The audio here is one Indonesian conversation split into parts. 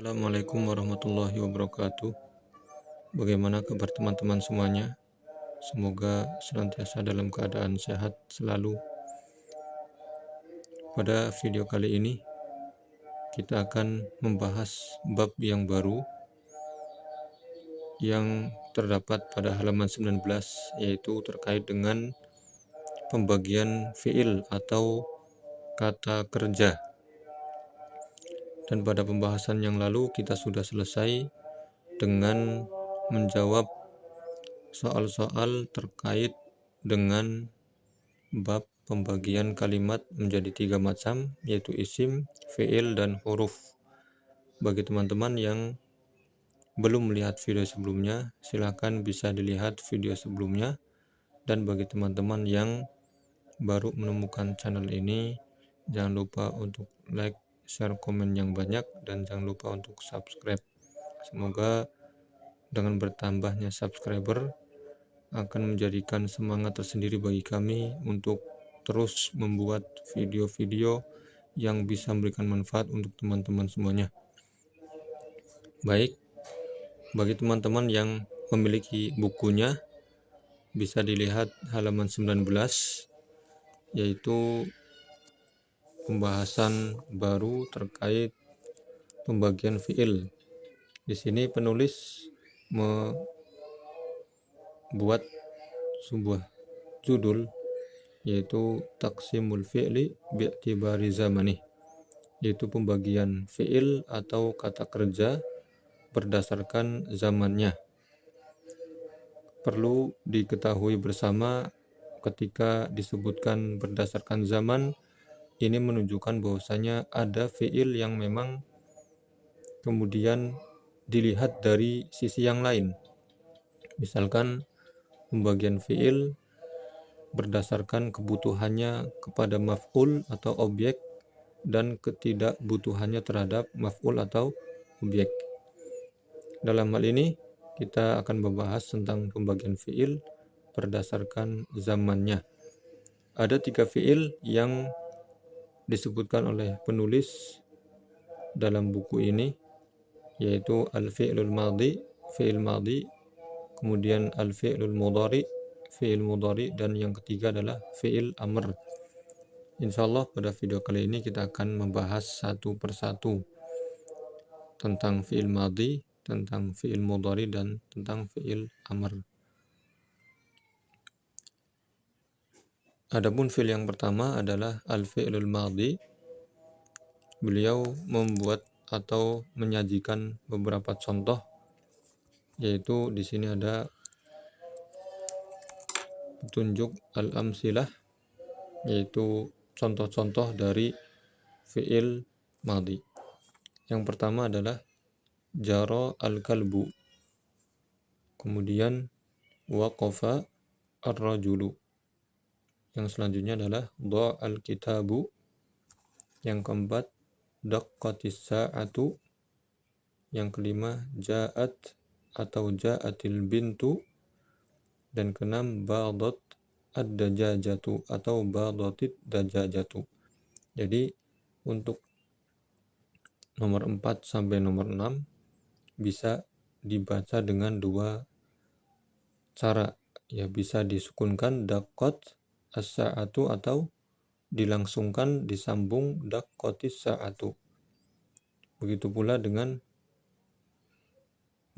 Assalamualaikum warahmatullahi wabarakatuh. Bagaimana kabar teman-teman semuanya? Semoga senantiasa dalam keadaan sehat selalu. Pada video kali ini, kita akan membahas bab yang baru yang terdapat pada halaman 19, yaitu terkait dengan pembagian fiil atau kata kerja. Dan pada pembahasan yang lalu kita sudah selesai dengan menjawab soal-soal terkait dengan bab pembagian kalimat menjadi 3 macam, yaitu isim, fiil, dan huruf. Bagi teman-teman yang belum melihat video sebelumnya, silakan bisa dilihat video sebelumnya. Dan bagi teman-teman yang baru menemukan channel ini, jangan lupa untuk like, share, komen yang banyak, dan jangan lupa untuk subscribe. Semoga dengan bertambahnya subscriber akan menjadikan semangat tersendiri bagi kami untuk terus membuat video-video yang bisa memberikan manfaat untuk teman-teman semuanya. Baik, bagi teman-teman yang memiliki bukunya, bisa dilihat halaman 19, yaitu pembahasan baru terkait pembagian fiil. Di sini penulis membuat sebuah judul, yaitu taqsimul fi'li bi'tibari zamani, yaitu pembagian fi'il atau kata kerja berdasarkan zamannya. Perlu diketahui bersama, ketika disebutkan berdasarkan zaman, ini menunjukkan bahwasanya ada fi'il yang memang kemudian dilihat dari sisi yang lain. Misalkan pembagian fi'il berdasarkan kebutuhannya kepada maf'ul atau objek dan ketidakbutuhannya terhadap maf'ul atau objek. Dalam hal ini kita akan membahas tentang pembagian fi'il berdasarkan zamannya. Ada 3 fi'il yang disebutkan oleh penulis dalam buku ini, yaitu al-fi'lul madhi, fi'il madhi, kemudian al-fi'lul mudhari, fi'il mudhari, dan yang ketiga adalah fi'il amr. Insyaallah pada video kali ini kita akan membahas satu persatu tentang fi'il madhi, tentang fi'il mudhari, dan tentang fi'il amr. Adapun fi'il yang pertama adalah al-fi'lul madhi. Beliau membuat atau menyajikan beberapa contoh, yaitu di sini ada petunjuk al-amsilah, yaitu contoh-contoh dari fi'il madhi. Yang pertama adalah jara al-kalbu, kemudian waqafa ar-rajulu. Yang selanjutnya adalah dha'al kitabu. Yang keempat daqqatis sa'atu. Yang kelima ja'at atau ja'atil bintu. Dan keenam badat ad-dajajatu atau badatit dajajatu. Jadi untuk nomor 4 sampai nomor 6 bisa dibaca dengan dua cara. Ya, bisa disukunkan daqqat as-sa'atu atau dilangsungkan disambung daqqatis sa'atu. Begitu pula dengan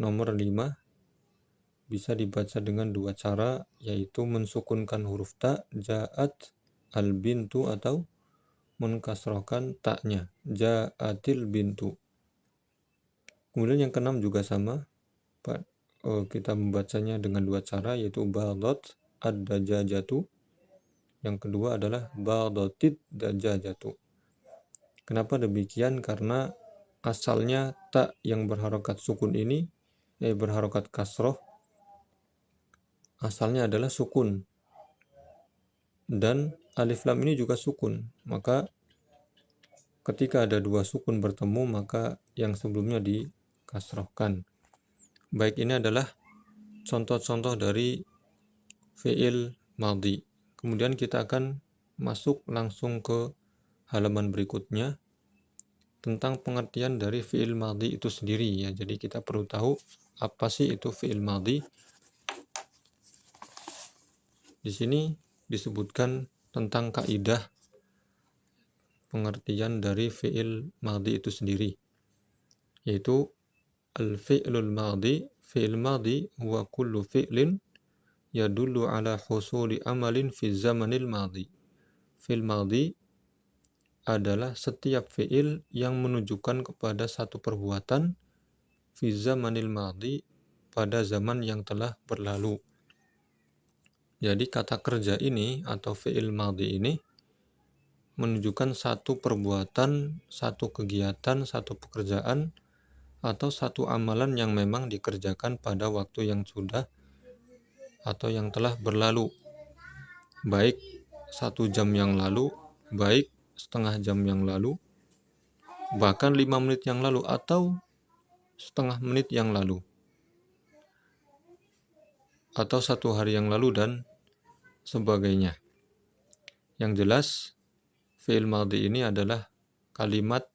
nomor 5 bisa dibaca dengan dua cara, yaitu mensukunkan huruf ta, ja'at al-bintu, atau menkasrohkan taknya, ja'atil bintu. Kemudian yang keenam juga sama, kita membacanya dengan dua cara, yaitu badat ad-dajajatu. Yang kedua adalah badatit dajajatu. Kenapa demikian? Karena asalnya ta yang berharokat sukun ini, berharokat kasroh, asalnya adalah sukun. Dan alif lam ini juga sukun. Maka ketika ada dua sukun bertemu, maka yang sebelumnya dikasrohkan. Baik, ini adalah contoh-contoh dari fi'il madhi. Kemudian kita akan masuk langsung ke halaman berikutnya, tentang pengertian dari fi'il madhi itu sendiri ya. Jadi kita perlu tahu apa sih itu fi'il madhi. Di sini disebutkan tentang kaidah pengertian dari fi'il madhi itu sendiri, yaitu al-fi'lul madhi, fi'il madhi huwa kullu fi'lin yadullu ala husuli amalin fi zamanil madhi. Fi'il madhi adalah setiap fi'il yang menunjukkan kepada satu perbuatan fi zamanil madhi, pada zaman yang telah berlalu. Jadi kata kerja ini atau fi'il madhi ini menunjukkan satu perbuatan, satu kegiatan, satu pekerjaan, atau satu amalan yang memang dikerjakan pada waktu yang sudah atau yang telah berlalu, baik 1 jam yang lalu, baik setengah jam yang lalu, bahkan 5 menit yang lalu, atau setengah menit yang lalu, atau 1 hari yang lalu, dan sebagainya. Yang jelas, fi'il madhi ini adalah kalimat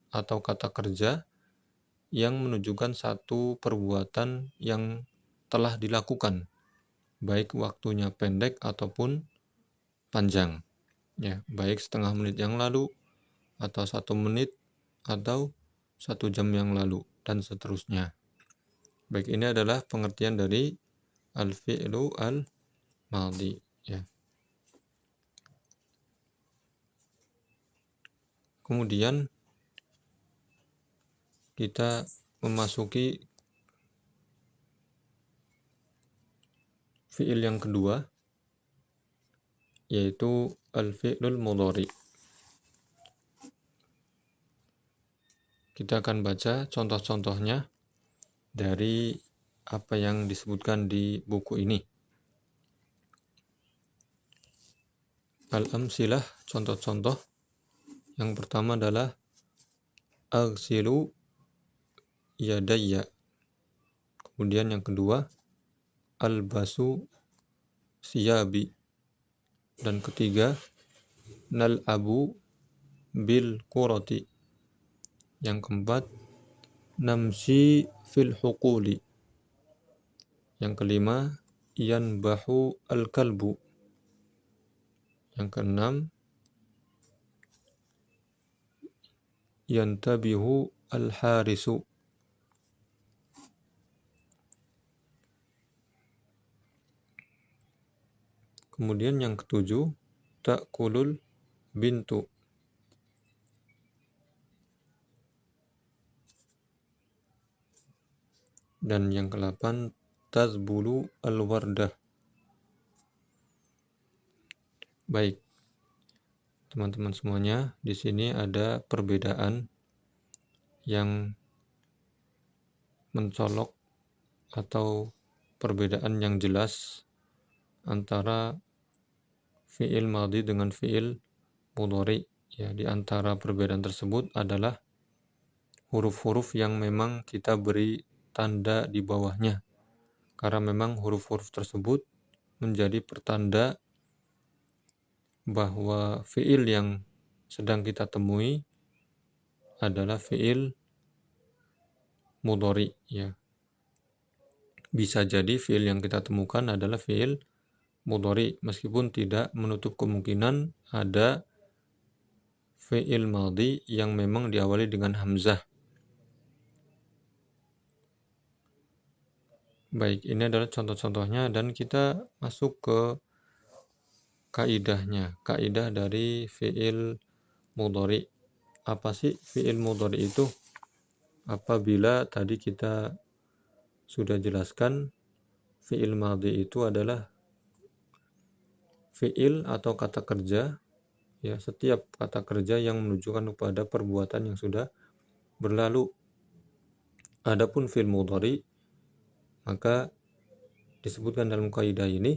atau kata kerja yang menunjukkan satu perbuatan yang telah dilakukan, baik waktunya pendek ataupun panjang. Ya, baik setengah menit yang lalu, atau 1 menit, atau 1 jam yang lalu, dan seterusnya. Baik, ini adalah pengertian dari al-fi'lu al-madhi. Ya. Kemudian kita memasuki fi'il yang kedua, yaitu al-fi'lul mudhari. Kita akan baca contoh-contohnya dari apa yang disebutkan di buku ini. Al-amsilah, contoh-contoh. Yang pertama adalah aghsilu yadayya. Kemudian yang kedua, albasu siyabi. Dan ketiga, nal'abu bil qurati. Yang keempat, namshi fil huquli. Yang kelima, yanbahu al-kalbu. Yang keenam, yantabihu al-harisu. Kemudian yang ketujuh, ta'kulul bintu. Dan yang ke-8, tazbulu al-wardah. Baik, teman-teman semuanya, di sini ada perbedaan yang mencolok atau perbedaan yang jelas antara fi'il madhi dengan fi'il mudhari. Ya, di antara perbedaan tersebut adalah huruf-huruf yang memang kita beri tanda di bawahnya, karena memang huruf-huruf tersebut menjadi pertanda bahwa fi'il yang sedang kita temui adalah fi'il mudhari. Ya, bisa jadi fi'il yang kita temukan adalah fi'il mudhari, meskipun tidak menutup kemungkinan ada fi'il madhi yang memang diawali dengan hamzah. Baik, ini adalah contoh-contohnya, dan kita masuk ke kaidahnya. Kaidah dari fi'il mudhari. Apa sih fi'il mudhari itu? Apabila tadi kita sudah jelaskan, fi'il madhi itu adalah fi'il atau kata kerja, ya, setiap kata kerja yang menunjukkan kepada perbuatan yang sudah berlalu. Adapun fi'il mudhari, maka disebutkan dalam kaidah ini,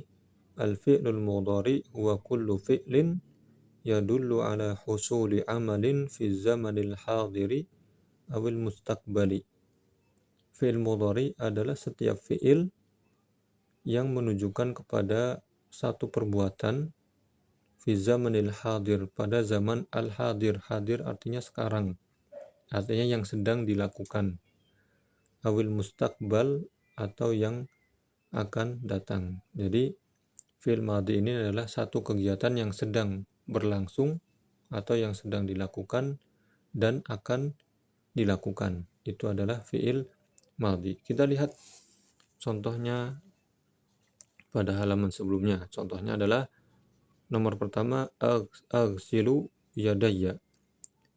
al-fi'lul mudhari huwa kullu fi'lin yadullu ala husuli amalin fi zamanil hadiri awil mustaqbali. Fi'il mudhari adalah setiap fi'il yang menunjukkan kepada satu perbuatan fi zamanil hadir, pada zaman al-hadir. Hadir artinya sekarang. artinya yang sedang dilakukan, awil mustaqbal atau yang akan datang. Jadi fi'il madhi ini adalah satu kegiatan yang sedang berlangsung atau yang sedang dilakukan dan akan dilakukan. Itu adalah fi'il madhi. Kita lihat contohnya pada halaman sebelumnya. Contohnya adalah nomor pertama, aghsilu yadayya.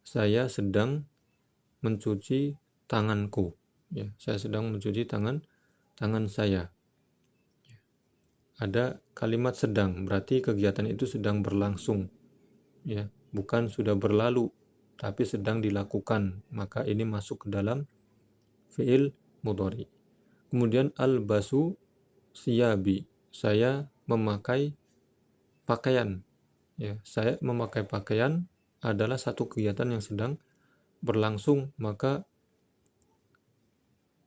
Saya sedang mencuci tanganku. Ya, saya sedang mencuci tangan saya. Ada kalimat sedang, berarti kegiatan itu sedang berlangsung. Ya, bukan sudah berlalu, tapi sedang dilakukan. Maka ini masuk ke dalam fi'il mudhari. Kemudian albasu siyabi. Saya memakai pakaian. Ya, saya memakai pakaian adalah satu kegiatan yang sedang berlangsung, maka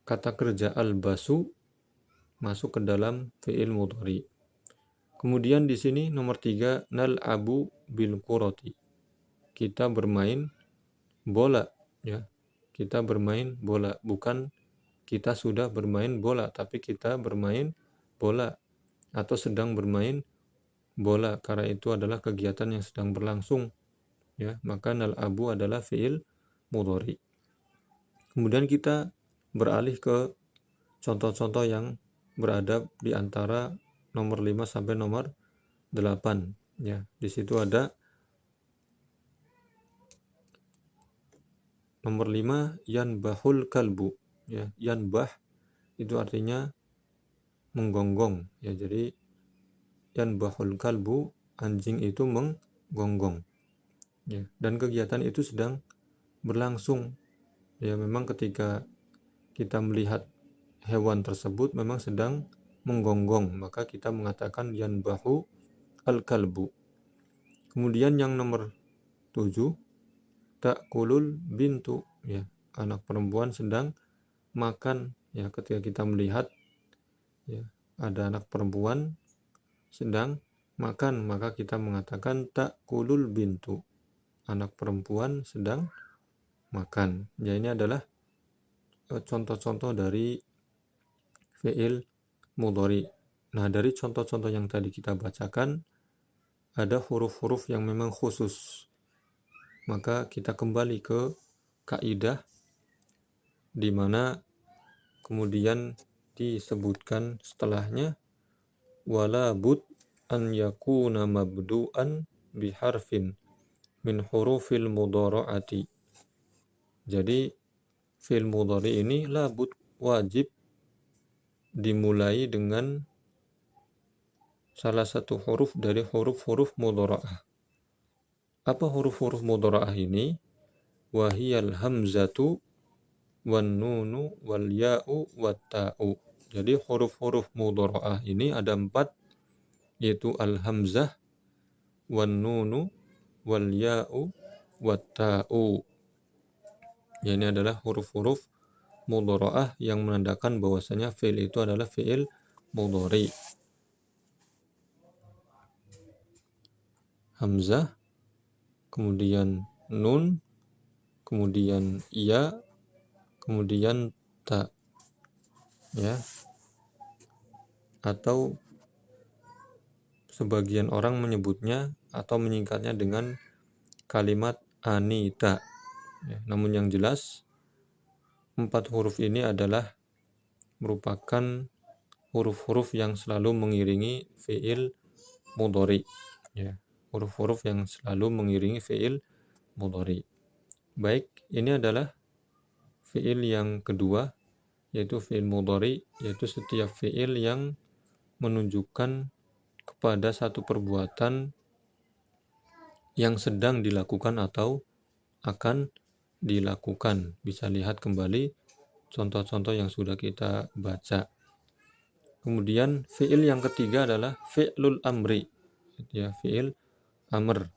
kata kerja albasu masuk ke dalam fi'il mudhari. Kemudian di sini nomor 3, nal'abu bil qurati. Kita bermain bola, ya. Kita bermain bola, bukan kita sudah bermain bola, tapi kita bermain bola atau sedang bermain bola, karena itu adalah kegiatan yang sedang berlangsung, ya. Maka nal'abu adalah fi'il mudhari. Kemudian kita beralih ke contoh-contoh yang berada di antara nomor 5 sampai nomor 8. Ya, di situ ada nomor 5, yanbahul kalbu. Ya, yanbah itu artinya menggonggong. Ya, jadi yanbahul kalbu, anjing itu menggonggong. Ya, dan kegiatan itu sedang berlangsung. Ya, memang ketika kita melihat hewan tersebut memang sedang menggonggong, maka kita mengatakan yanbahu al-kalbu. Kemudian yang nomor 7, ta'kulul bintu, ya, anak perempuan sedang makan. Ya, ketika kita melihat, ya, ada anak perempuan sedang makan, maka kita mengatakan ta'kulul bintu, anak perempuan sedang makan. Ya, ini adalah contoh-contoh dari fi'il mudhari. Nah, dari contoh-contoh yang tadi kita bacakan, ada huruf-huruf yang memang khusus. Maka kita kembali ke kaidah di mana kemudian disebutkan setelahnya wala bud an yakuna mabdu'an biharfin min hurufil mudhara'ati. Jadi fi'il mudhari ini labud, wajib dimulai dengan salah satu huruf dari huruf-huruf mudhara'ah. Apa huruf-huruf mudhara'ah ini? Wahiyal hamzatu wan nunu wal ya'u wat ta'u. Jadi huruf-huruf mudhara'ah ini ada 4, yaitu al hamzah, wan nunu wal ya'u wat ta'u. Ya, ini adalah huruf-huruf mudhara'ah yang menandakan bahwasanya fi'il itu adalah fi'il mudhari. Hamzah, kemudian nun, kemudian ya, kemudian ta. Ya. Atau sebagian orang menyebutnya atau menyingkatnya dengan kalimat anita. Ya, namun yang jelas 4 huruf ini adalah merupakan huruf-huruf yang selalu mengiringi fi'il mudhari. Ya, huruf-huruf yang selalu mengiringi fi'il mudhari. Baik, ini adalah fi'il yang kedua, yaitu fi'il mudhari, yaitu setiap fi'il yang menunjukkan kepada satu perbuatan yang sedang dilakukan atau akan dilakukan. Bisa lihat kembali contoh-contoh yang sudah kita baca. Kemudian fi'il yang ketiga adalah fi'lul amri. Ya, fi'il amr.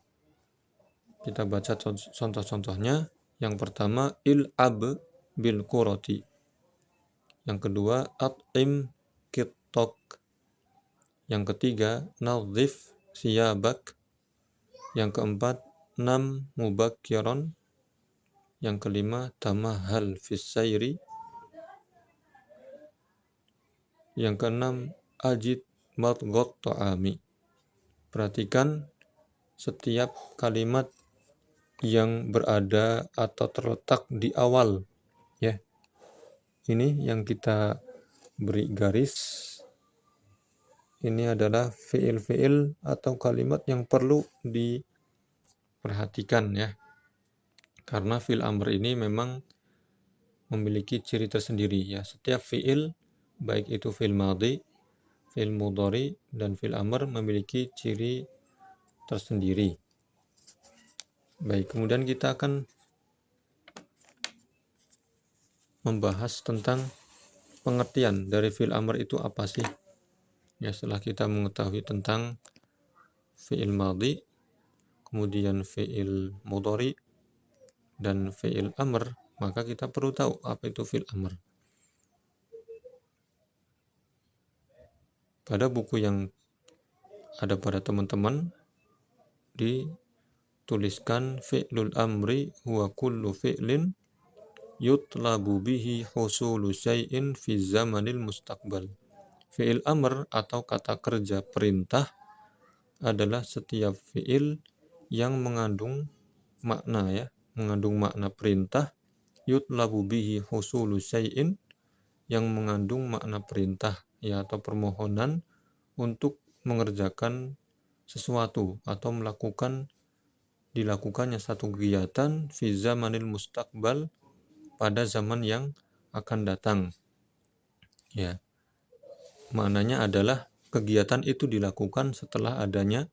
Kita baca contoh-contohnya. Yang pertama, il'ab bil qurati. Yang kedua, at'im kittok. Yang ketiga, nadhif siyabak. Yang keempat, nam mubakkiran. Yang kelima, tamahal fis sayri. Yang keenam, ajid madghat ta'ami. Perhatikan setiap kalimat yang berada atau terletak di awal, ya. Ini yang kita beri garis. Ini adalah fiil-fiil atau kalimat yang perlu diperhatikan, ya. Karena fiil amr ini memang memiliki ciri tersendiri, ya. Setiap fiil, baik itu fiil madhi, fiil mudhari, dan fiil amr memiliki ciri tersendiri. Baik, kemudian kita akan membahas tentang pengertian dari fiil amr itu apa sih? Ya, setelah kita mengetahui tentang fiil madhi, kemudian fiil mudhari, dan fiil amr, maka kita perlu tahu apa itu fiil amr. Pada buku yang ada pada teman-teman dituliskan fi'lul amri huwa kullu fi'lin yutlabu bihi husulu syai'in fi zamanil mustaqbal. Fi'il amr atau kata kerja perintah adalah setiap fi'il yang mengandung makna, ya, mengandung makna perintah, yutlabu bihi husulu syai'in, yang mengandung makna perintah, ya, atau permohonan untuk mengerjakan sesuatu atau dilakukannya satu kegiatan fi zamanil mustaqbal, pada zaman yang akan datang, ya. Maknanya adalah kegiatan itu dilakukan setelah adanya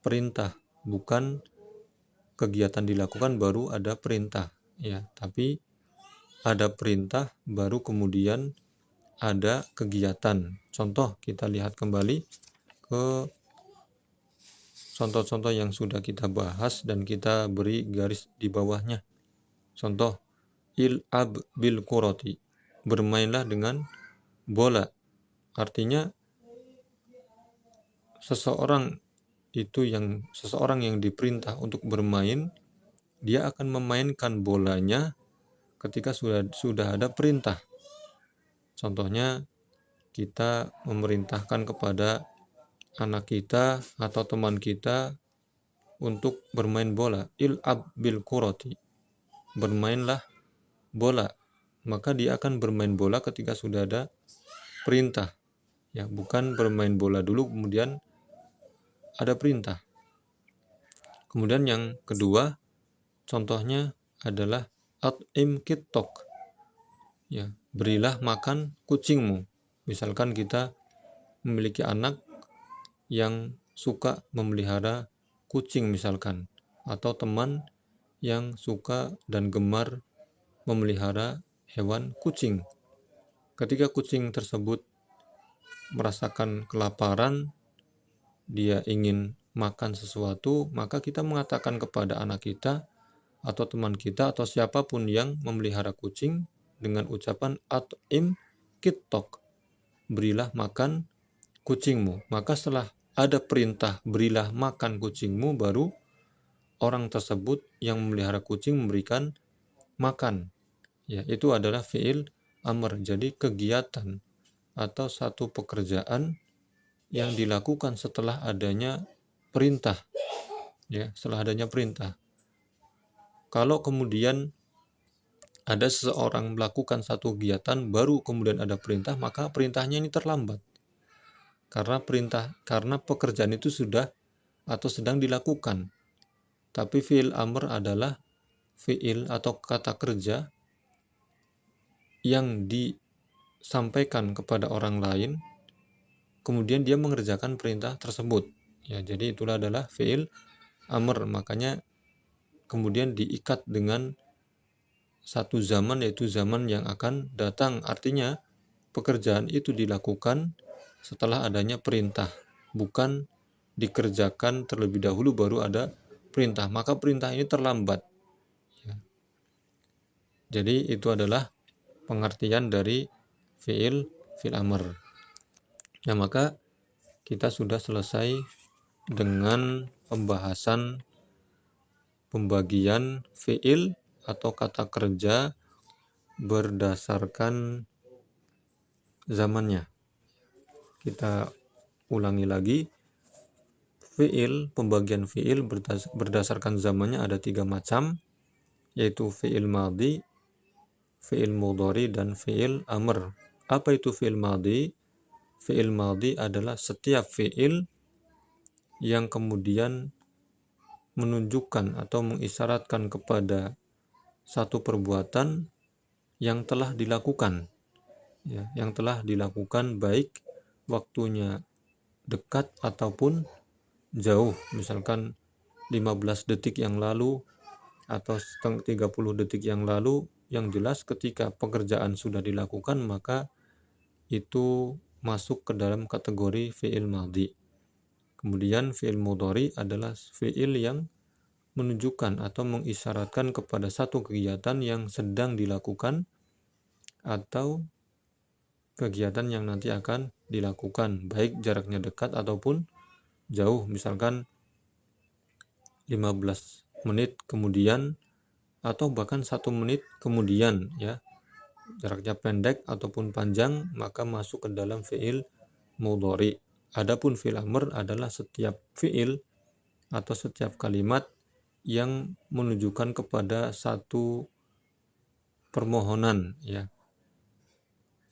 perintah, bukan kegiatan dilakukan baru ada perintah, ya. Tapi ada perintah baru kemudian ada kegiatan. Contoh, kita lihat kembali ke contoh-contoh yang sudah kita bahas dan kita beri garis di bawahnya. Contoh, il'ab bil qurati, bermainlah dengan bola. Artinya seseorang yang diperintah untuk bermain, dia akan memainkan bolanya ketika sudah ada perintah. Contohnya, kita memerintahkan kepada anak kita atau teman kita untuk bermain bola. Il'ab bil qurati, bermainlah bola. Maka dia akan bermain bola ketika sudah ada perintah, ya, bukan bermain bola dulu kemudian ada perintah. Kemudian yang kedua, contohnya adalah at'im kittok, ya, berilah makan kucingmu. Misalkan kita memiliki anak yang suka memelihara kucing misalkan, atau teman yang suka dan gemar memelihara hewan kucing. Ketika kucing tersebut merasakan kelaparan, dia ingin makan sesuatu, maka kita mengatakan kepada anak kita atau teman kita atau siapapun yang memelihara kucing dengan ucapan at'im kittok, berilah makan kucingmu. Maka setelah ada perintah berilah makan kucingmu, baru orang tersebut yang memelihara kucing memberikan makan, ya. Itu adalah fi'il amr. Jadi kegiatan atau satu pekerjaan yang dilakukan setelah adanya perintah, ya, setelah adanya perintah. Kalau kemudian ada seseorang melakukan satu kegiatan baru kemudian ada perintah, maka perintahnya ini terlambat. Karena pekerjaan itu sudah atau sedang dilakukan. Tapi fi'il amr adalah fi'il atau kata kerja yang disampaikan kepada orang lain, kemudian dia mengerjakan perintah tersebut, ya. Jadi itulah adalah fi'il amr. Makanya kemudian diikat dengan satu zaman, yaitu zaman yang akan datang. Artinya pekerjaan itu dilakukan setelah adanya perintah, bukan dikerjakan terlebih dahulu baru ada perintah. Maka perintah ini terlambat, ya. Jadi itu adalah pengertian dari fi'il amr. Nah, maka kita sudah selesai dengan pembahasan pembagian fi'il atau kata kerja berdasarkan zamannya. Kita ulangi lagi, pembagian fi'il berdasarkan zamannya ada 3 macam, yaitu fi'il madhi, fi'il mudhari, dan fi'il amr. Apa itu fi'il madhi? Fi'il madhi adalah setiap fi'il yang kemudian menunjukkan atau mengisyaratkan kepada satu perbuatan yang telah dilakukan, ya, yang telah dilakukan baik waktunya dekat ataupun jauh, misalkan 15 detik yang lalu atau 30 detik yang lalu. Yang jelas ketika pekerjaan sudah dilakukan maka itu masuk ke dalam kategori fi'il madhi. Kemudian fi'il mudhari adalah fi'il yang menunjukkan atau mengisyaratkan kepada satu kegiatan yang sedang dilakukan atau kegiatan yang nanti akan dilakukan, baik jaraknya dekat ataupun jauh, misalkan 15 menit kemudian atau bahkan 1 menit kemudian, ya. Jaraknya pendek ataupun panjang maka masuk ke dalam fi'il mudhari. Adapun fi'il amr adalah setiap fi'il atau setiap kalimat yang menunjukkan kepada satu permohonan, ya,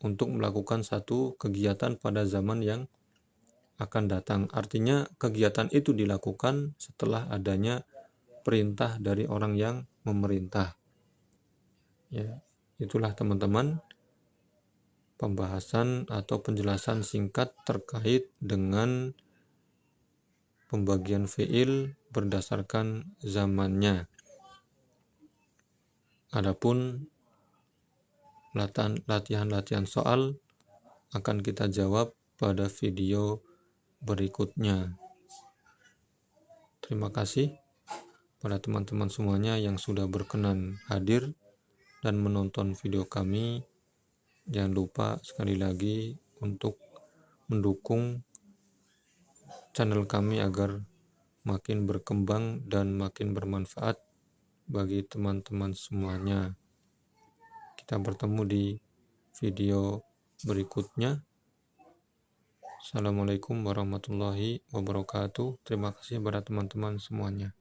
untuk melakukan satu kegiatan pada zaman yang akan datang. Artinya kegiatan itu dilakukan setelah adanya perintah dari orang yang memerintah. Ya, itulah teman-teman pembahasan atau penjelasan singkat terkait dengan pembagian fi'il berdasarkan zamannya. Adapun latihan-latihan soal akan kita jawab pada video berikutnya. Terima kasih pada teman-teman semuanya yang sudah berkenan hadir dan menonton video kami. Jangan lupa sekali lagi untuk mendukung channel kami agar makin berkembang dan makin bermanfaat bagi teman-teman semuanya. Kita bertemu di video berikutnya. Assalamualaikum warahmatullahi wabarakatuh. Terima kasih kepada teman-teman semuanya.